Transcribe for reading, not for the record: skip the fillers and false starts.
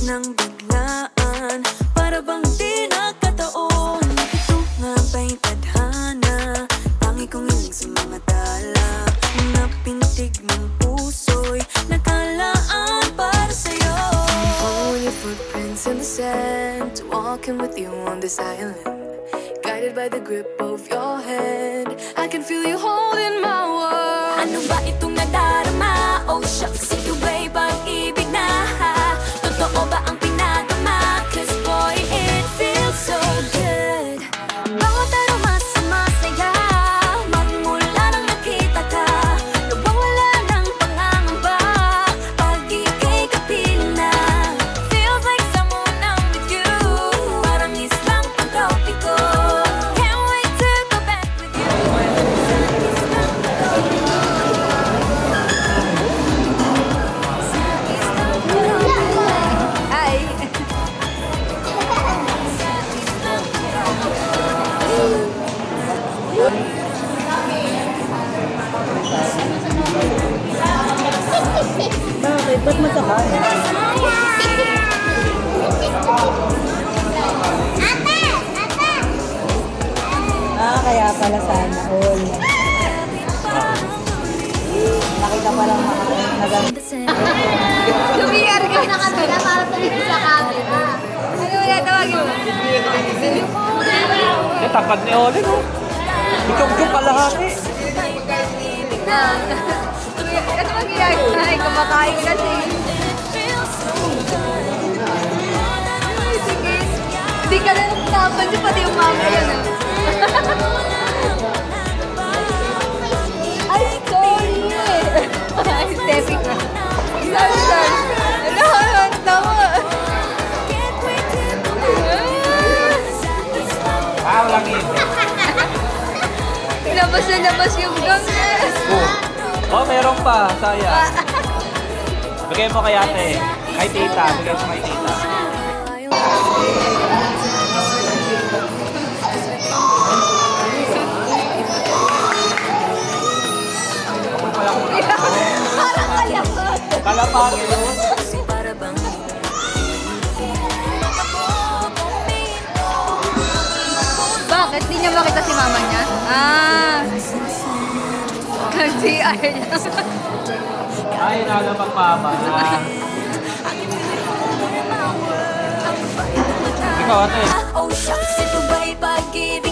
nang biglaan, para bang di nakataon. Ito nga ba'y tadhana, tangi kong iling sa mga tala. Napintig ng puso'y nakalaan para sa'yo. Following your footprints in the sand, walking with you on this island, guided by the grip of your hand. I can feel you holding my world. Ano ba itong nadarama? Oh shucks, ito ba'y pag-ibig na? Totoo ba ang pinagama? Cause boy, it feels so good. Bawat aroma sa masaya, magmula nang nakita ka, nawawala ng pangangamba pag ika'y kapiling na. Feels like someone I'm with you, parang islang pagkapiko. Can't wait to go back with you. Hi! Bakit? Ba't masakay? Kaya pala sana all. Nakita pa lang Lumiyar ka na kabila para tumingin sa camera. Ano wala tawagin mo? Takad ni Oli, no? Bukong-bukong kalahati. Ano mag-iayos? Ay, kumakain kasi. Ay, sige. Hindi ka na napansin pati yung mama yan. Ay, sorry. Ay, stepping na. Sorry. Ano? Tama. Walang ito. Labas na labas yung gang. Oh, meron pa. Saya. Bigay mo kay ate. Kay tita. Bigay mo kay tita. Parang kalapot. Kalapag yun. Bakit? Di niya makita si mama niya? Nag-CR niya. Ay, nalapag mama. Ikaw, ate. Oh shucks, ito ba'y pag-ibig